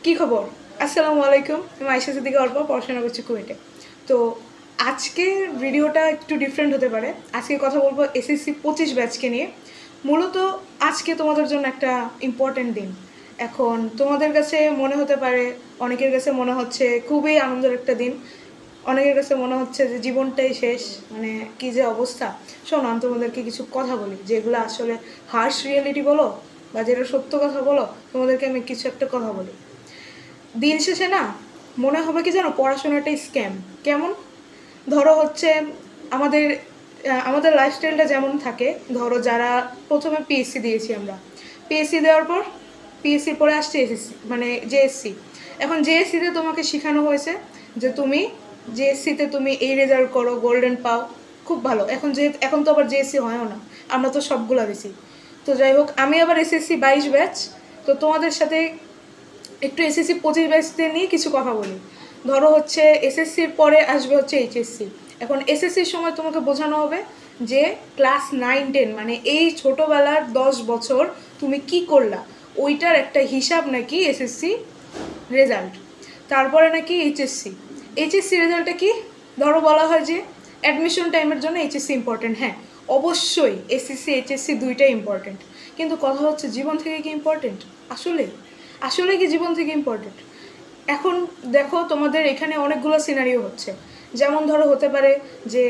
কি খবর? আসসালামু আলাইকুম। আমি আয়েশা সিদ্দিকা অর্পা, পড়াশোনা করছি কুয়েটে। তো আজকের ভিডিওটা একটু ডিফারেন্ট হতে পারে। আজকে কথা বলবো এসএসসি 25 ব্যাচকে নিয়ে। মূলত আজকে তোমাদের জন্য একটা ইম্পর্টেন্ট দিন। এখন তোমাদের কাছে মনে হতে পারে, অনেকের কাছে মনে হচ্ছে খুবই আনন্দের একটা দিন, অনেকের কাছে মনে হচ্ছে যে জীবনটাই শেষ, মানে কী যে অবস্থা। শোনো, আমি তোমাদেরকে কিছু কথা বলি যেগুলো আসলে হার্শ রিয়েলিটি বলো বা যেটা সত্য কথা বলো, তোমাদেরকে আমি কিছু একটা কথা বলি। দিন শেষে না মনে হবে কি জানো, পড়াশোনাটাই স্ক্যাম। কেমন? ধরো হচ্ছে আমাদের আমাদের লাইফস্টাইলটা যেমন থাকে, ধরো যারা প্রথমে পিএসসি দিয়েছি আমরা, পিএসসি দেওয়ার পর পিএসসির পরে আসছে এসএসসি মানে জেএসসি। এখন জেএসসিতে তোমাকে শেখানো হয়েছে যে তুমি জেএসসিতে তুমি এই রেজাল্ট করো, গোল্ডেন পাও, খুব ভালো। এখন তো আবার জেএসসি হয়ও না, আমরা তো সবগুলা দিছি। তো যাই হোক, আমি আবার এসএসসি 22 ব্যাচ। তো তোমাদের সাথে একটু এসএসসি 25 ব্যাচদের নিয়ে কিছু কথা বলি। ধরো হচ্ছে এসএসসির পরে আসবে হচ্ছে এইচএসসি। এখন এসএসসির সময় তোমাকে বোঝানো হবে যে ক্লাস 9-10 মানে এই ছোটোবেলার 10 বছর তুমি কি করলা, ওইটার একটা হিসাব নাকি এসএসসি রেজাল্ট। তারপরে নাকি এইচএসসি। এইচএসসি রেজাল্টটা কি? ধরো বলা হয় যে অ্যাডমিশন টাইমের জন্য এইচএসসি ইম্পর্টেন্ট। হ্যাঁ, অবশ্যই এসএসসি এইচএসসি দুইটাই ইম্পর্টেন্ট, কিন্তু কথা হচ্ছে জীবন থেকে কি ইম্পর্টেন্ট? আসলে আসলে কি জীবন থেকে ইম্পর্টেন্ট? এখন দেখো, তোমাদের এখানে অনেকগুলো সিনারিও হচ্ছে। যেমন ধরো হতে পারে যে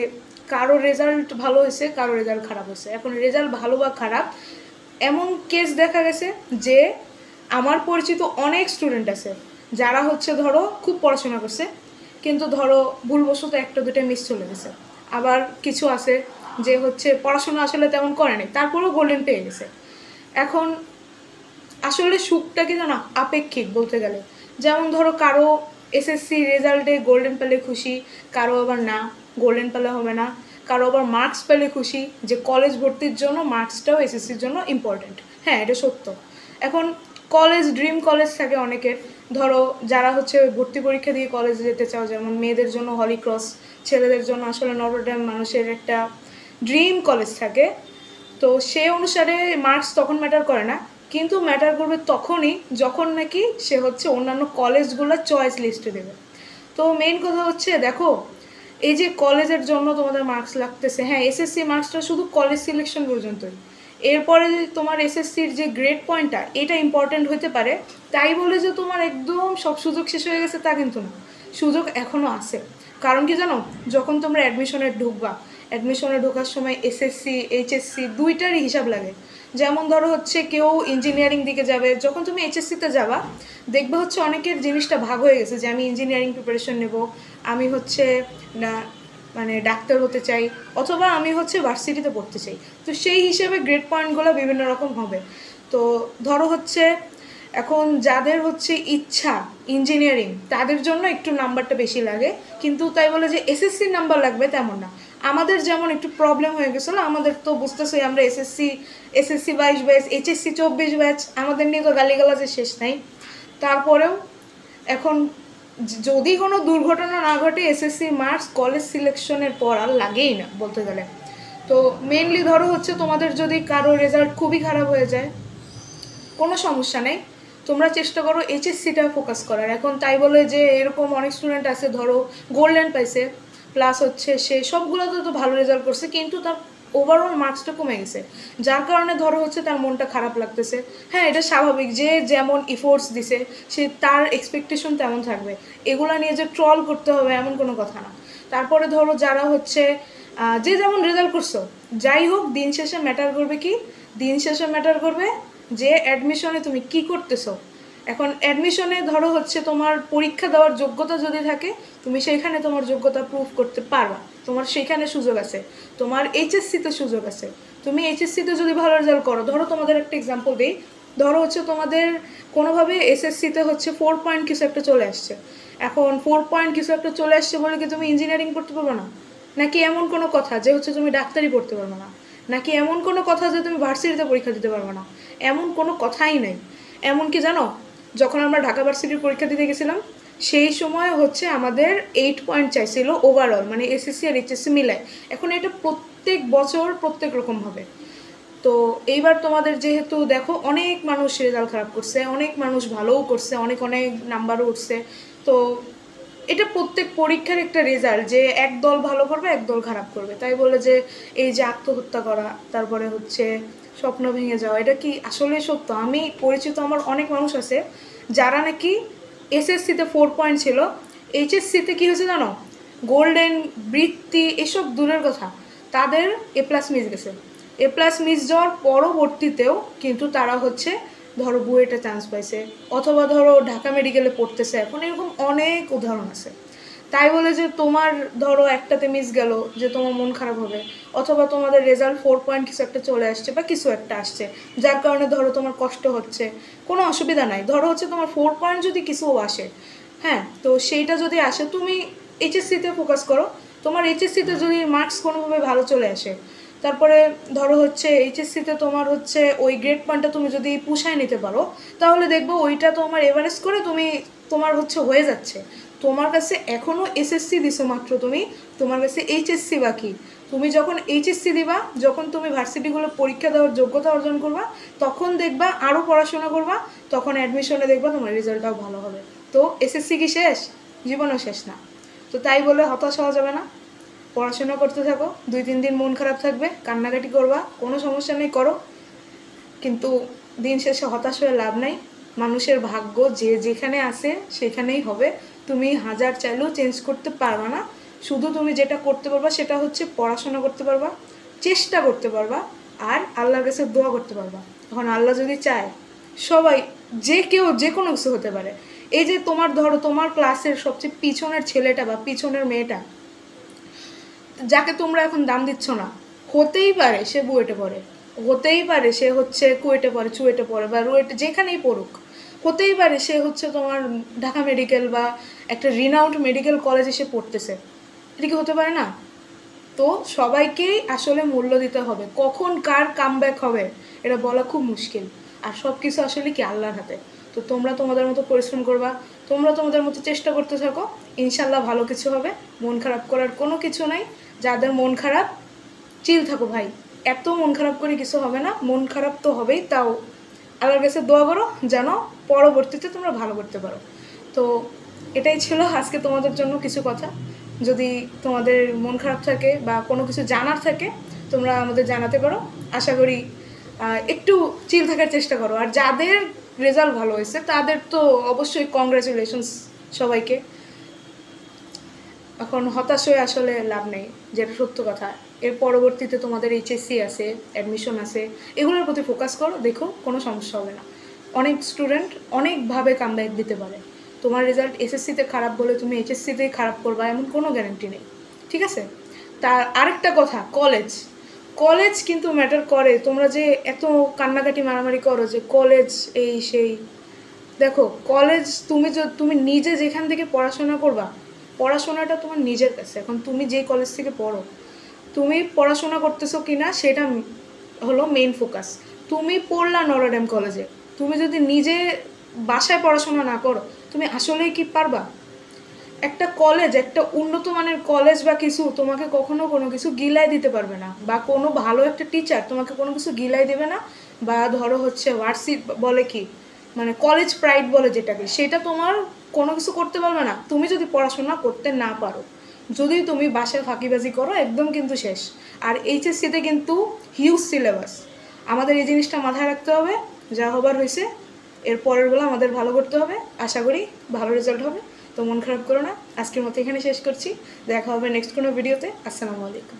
কারো রেজাল্ট ভালো হয়েছে, কারো রেজাল্ট খারাপ হয়েছে। এখন রেজাল্ট ভালো বা খারাপ, এমন কেস দেখা গেছে যে আমার পরিচিত অনেক স্টুডেন্ট আছে যারা হচ্ছে ধরো খুব পড়াশোনা করছে, কিন্তু ধরো ভুলবশত একটা দুটো মিস চলে গেছে। আবার কিছু আছে যে হচ্ছে পড়াশোনা আসলে তেমন করে নাই, তারপরেও গোল্ডেন পেয়ে গেছে। এখন আসলে সুখটা কি জানো, আপেক্ষিক বলতে গেলে। যেমন ধরো কারো এসএসসি রেজাল্টে গোল্ডেন পেলে খুশি, কারো আবার না, গোল্ডেন পেলে হবে না। কারো আবার মার্কস পেলে খুশি, যে কলেজ ভর্তির জন্য মার্কসটাও এসএসসির জন্য ইম্পর্টেন্ট। হ্যাঁ, এটা সত্য। এখন কলেজ, ড্রিম কলেজ থাকে অনেকের। ধরো যারা হচ্ছে ভর্তি পরীক্ষা দিয়ে কলেজে যেতে চাও, যেমন মেয়েদের জন্য হলিক্রস, ছেলেদের জন্য আসলে নটরডেম মানুষের একটা ড্রিম কলেজ থাকে। তো সে অনুসারে মার্কস তখন ম্যাটার করে না, কিন্তু ম্যাটার করবে তখনই যখন নাকি সে হচ্ছে অন্যান্য কলেজগুলো চয়েস লিস্টে দেবে। তো মেইন কথা হচ্ছে দেখো, এই যে কলেজের জন্য তোমাদের মার্কস লাগতেছে, হ্যাঁ এসএসসি মার্কসটা শুধু কলেজ সিলেকশন পর্যন্তই। এরপরে তোমার এসএসসির যে গ্রেড পয়েন্টটা, এটা ইম্পর্টেন্ট হতে পারে। তাই বলে যে তোমার একদম সব সুযোগ শেষ হয়ে গেছে তা কিন্তু না, সুযোগ এখনও আছে। কারণ কি জানো, যখন তোমরা অ্যাডমিশনে ঢুকবা, অ্যাডমিশনে ঢোকার সময় এসএসসি এইচএসসি দুইটারই হিসাব লাগে। যেমন ধরো হচ্ছে কেউ ইঞ্জিনিয়ারিং দিকে যাবে, যখন তুমি এইচএসসিতে যাবা দেখবে হচ্ছে অনেকের জিনিসটা ভাগ হয়ে গেছে যে আমি ইঞ্জিনিয়ারিং প্রিপারেশন নেব, আমি হচ্ছে না মানে ডাক্তার হতে চাই, অথবা আমি হচ্ছে ভার্সিটিতে পড়তে চাই। তো সেই হিসেবে গ্রেড পয়েন্টগুলো বিভিন্ন রকম হবে। তো ধরো হচ্ছে এখন যাদের হচ্ছে ইচ্ছা ইঞ্জিনিয়ারিং, তাদের জন্য একটু নাম্বারটা বেশি লাগে, কিন্তু তাই বলে যে এসএসসির নাম্বার লাগবে তেমন না। আমাদের যেমন একটু প্রবলেম হয়ে গেছিলো, আমাদের তো বুঝতেছোই, আমরা এসএসসি 22 ব্যাচ, এইচএসসি 24 ব্যাচ, আমাদের নিয়ে তো গালিগালাজের শেষ নাই। তারপরেও এখন যদি কোনো দুর্ঘটনা না ঘটে, এসএসসি মার্কস কলেজ সিলেকশনের পর আর লাগেই না বলতে গেলে। তো মেনলি ধরো হচ্ছে তোমাদের যদি কারো রেজাল্ট খুবই খারাপ হয়ে যায়, কোনো সমস্যা নেই, তোমরা চেষ্টা করো এইচএসসিটা ফোকাস করার। এখন তাই বলে যে এরকম অনেক স্টুডেন্ট আছে ধরো গোল্ডেন পাইছে, প্লাস হচ্ছে সে সবগুলোতে তো ভালো রেজাল্ট করছে, কিন্তু তার ওভারঅল মার্কসটা কমে গেছে, যার কারণে ধরো হচ্ছে তার মনটা খারাপ লাগতেছে। হ্যাঁ, এটা স্বাভাবিক, যে যেমন ইফোর্টস দিছে সে তার এক্সপেকটেশন তেমন থাকবে। এগুলো নিয়ে যে ট্রল করতে হবে এমন কোনো কথা না। তারপরে ধরো যারা হচ্ছে যে যেমন রেজাল্ট করছো, যাই হোক দিন শেষে ম্যাটার করবে কি, দিন শেষে ম্যাটার করবে যে অ্যাডমিশনে তুমি কি করতেছো। এখন অ্যাডমিশনে ধরো হচ্ছে তোমার পরীক্ষা দেওয়ার যোগ্যতা যদি থাকে, তুমি সেইখানে তোমার যোগ্যতা প্রুভ করতে পারবা, তোমার সেইখানে সুযোগ আছে। তোমার এইচএসসিতে সুযোগ আছে, তুমি এইচএসসিতে যদি ভালো রেজাল্ট করো, ধরো তোমাদের একটা এক্সাম্পল দিই, ধরো হচ্ছে তোমাদের কোনোভাবে এসএসসিতে হচ্ছে 4 পয়েন্ট কিছু একটা চলে আসছে। এখন 4 পয়েন্ট কিছু একটা চলে আসছে বলে কি তুমি ইঞ্জিনিয়ারিং পড়তে পারবে না? নাকি এমন কোনো কথা যে হচ্ছে তুমি ডাক্তারি পড়তে পারবে না? নাকি এমন কোনো কথা যে তুমি ভার্সিটিতে পরীক্ষা দিতে পারবে না? এমন কোনো কথাই নেই। এমনকি জানো, যখন আমরা ঢাকা ভার্সিটির পরীক্ষা দিতে গেছিলাম, সেই সময় হচ্ছে আমাদের 8 পয়েন্ট চাইছিল ওভারঅল, মানে এসএসসি আর এইচএসসি মিলায়। এখন এটা প্রত্যেক বছর প্রত্যেক রকম হবে। তো এইবার তোমাদের যেহেতু দেখো অনেক মানুষ রেজাল্ট খারাপ করছে, অনেক মানুষ ভালোও করছে, অনেক অনেক নাম্বারও উঠছে। তো এটা প্রত্যেক পরীক্ষার একটা রেজাল্ট যে এক দল ভালো করবে এক দল খারাপ করবে, তাই বলে যে এই যে আত্মহত্যা করা, তারপরে হচ্ছে স্বপ্ন ভেঙে যাওয়া, এটা কি আসলে সত্য? আমি পরিচিত আমার অনেক মানুষ আছে যারা নাকি এসএসসিতে 4 পয়েন্ট ছিল, এইচএসসিতে কী হয়েছে জানো, গোল্ডেন বৃত্তি এসব দূরের কথা, তাদের A+ মিস গেছে। A+ মিস যাওয়ার পরবর্তীতেও কিন্তু তারা হচ্ছে ধরো বুয়েটে চান্স পাইছে, অথবা ধরো ঢাকা মেডিকেলে পড়তেছে এখন, এরকম অনেক উদাহরণ আছে। তাই বলে যে তোমার ধরো একটাতে মিস গেল যে তোমার মন খারাপ হবে, অথবা তোমাদের রেজাল্ট 4 পয়েন্ট কিছু একটা চলে আসছে বা কিছু একটা আসছে যার কারণে ধরো তোমার কষ্ট হচ্ছে, কোনো অসুবিধা নাই। ধরো হচ্ছে তোমার 4 পয়েন্ট যদি কিছু আসে, হ্যাঁ, তো সেইটা যদি আসে তুমি এইচএসসিতে ফোকাস করো। তোমার এইচএসসিতে যদি মার্কস কোনোভাবে ভালো চলে আসে, তারপরে ধরো হচ্ছে এইচএসসিতে তোমার হচ্ছে ওই গ্রেড পয়েন্টটা তুমি যদি পুষায় নিতে পারো, তাহলে দেখবো ওইটা তোমার এভারেজ করে তুমি তোমার হচ্ছে হয়ে যাচ্ছে। তোমার কাছে এখনও এসএসসি দিছো মাত্র তুমি, তোমার কাছে এইচএসসি বাকি। তুমি যখন এইচএসসি দিবা, যখন তুমি ভার্সিটিগুলো পরীক্ষা দেওয়ার যোগ্যতা অর্জন করবা, তখন দেখবা আরও পড়াশোনা করবা, তখন অ্যাডমিশনে দেখবা তোমার রেজাল্টটাও ভালো হবে। তো এসএসসি কি শেষ? জীবনও শেষ না। তো তাই বলে হতাশ হওয়া যাবে না, পড়াশোনা করতে থাকো। 2-3 দিন মন খারাপ থাকবে, কান্নাকাটি করবা, কোনো সমস্যা নেই, করো, কিন্তু দিন শেষে হতাশ হয়ে লাভ নাই। মানুষের ভাগ্য যে যেখানে আছে সেখানেই হবে, তুমি হাজার চাইলেও চেঞ্জ করতে পারবা না। শুধু তুমি যেটা করতে পারবা সেটা হচ্ছে পড়াশোনা করতে পারবা, চেষ্টা করতে পারবা, আর আল্লাহর কাছে দোয়া করতে পারবা। এখন আল্লাহ যদি চায়, সবাই যে কেউ যে কোনো কিছু হতে পারে। এই যে তোমার ধরো তোমার ক্লাসের সবচেয়ে পিছনের ছেলেটা বা পিছনের মেয়েটা যাকে তোমরা এখন দাম দিচ্ছ না, হতেই পারে সে বুয়েটে পড়ে, হতেই পারে সে হচ্ছে কুয়েটে পড়ে, চুয়েটে পড়ে, বা রুয়েটে, যেখানেই পড়ুক, হতেই পারে সে হচ্ছে তোমার ঢাকা মেডিকেল বা একটা রিনাউন্ড মেডিকেল কলেজে সে পড়তেছে। এটা কি হতে পারে না? তো সবাইকেই আসলে মূল্য দিতে হবে, কখন কার কামব্যাক হবে এটা বলা খুব মুশকিল, আর সব কিছু আসলে কি আল্লাহর হাতে। তো তোমরা তোমাদের মতো পরিশ্রম করবা, তোমরা তোমাদের মতো চেষ্টা করতে থাকো, ইনশাল্লাহ ভালো কিছু হবে। মন খারাপ করার কোনো কিছু নাই। যাদের মন খারাপ, চিল থাকো ভাই, এত মন খারাপ করে কিছু হবে না, মন খারাপ তো হবেই, তাও আল্লাহর কাছে দোয়া করো যেন পরবর্তীতে তোমরা ভালো করতে পারো। তো এটাই ছিল আজকে তোমাদের জন্য কিছু কথা। যদি তোমাদের মন খারাপ থাকে বা কোনো কিছু জানার থাকে তোমরা আমাদের জানাতে পারো। আশা করি একটু চিল থাকার চেষ্টা করো। আর যাদের রেজাল্ট ভালো হয়েছে তাদের তো অবশ্যই কংগ্রাচুলেশনস সবাইকে। এখন হতাশ হয়ে আসলে লাভ নেই, যেটা সত্য কথা। এর পরবর্তীতে তোমাদের এইচএসসি আছে, অ্যাডমিশন আছে, এগুলোর প্রতি ফোকাস করো, দেখো কোনো সমস্যা হবে না। অনেক স্টুডেন্ট অনেকভাবে কামব্যাক দিতে পারে। তোমার রেজাল্ট এসএসসিতে খারাপ বলে তুমি এইচএসসিতেই খারাপ করবা এমন কোনো গ্যারান্টি নেই, ঠিক আছে? তার আরেকটা কথা, কলেজ কলেজ কিন্তু ম্যাটার করে। তোমরা যে এত কান্নাকাটি মারামারি করো যে কলেজ এই সেই, দেখো কলেজ তুমি নিজে যেখান থেকে পড়াশোনা করবা, পড়াশোনাটা তোমার নিজের কাছে। এখন তুমি যেই কলেজ থেকে পড়ো, তুমি পড়াশোনা করতেছো কি না সেটা হলো মেইন ফোকাস। তুমি পড়লা নটরডেম কলেজে, তুমি যদি নিজে বাসায় পড়াশোনা না করো তুমি আসলেই কি পারবা? একটা কলেজ, একটা উন্নত মানের কলেজ বা কিছু তোমাকে কখনো কোনো কিছু গিলাই দিতে পারবে না, বা কোনো ভালো একটা টিচার তোমাকে কোনো কিছু গিলাই দেবে না। বা ধরো হচ্ছে ওয়ার্সিট বলে কি, মানে কলেজ প্রাইড বলে যেটাকে, সেটা তোমার কোনো কিছু করতে পারবে না তুমি যদি পড়াশোনা করতে না পারো। যদি তুমি বাসায় ফাঁকিবাজি করো একদম কিন্তু শেষ। আর এইচএসসিতে কিন্তু হিউজ সিলেবাস, আমাদের এই জিনিসটা মাথায় রাখতে হবে। যা হবার হয়েছে, এর পরেরগুলো আমাদের ভালো করতে হবে, আশা করি ভালো রেজাল্ট হবে। তো মন খারাপ করো না, আজকের মতো এখানে শেষ করছি। দেখা হবে নেক্সট কোনো ভিডিওতে। আসসালামু আলাইকুম।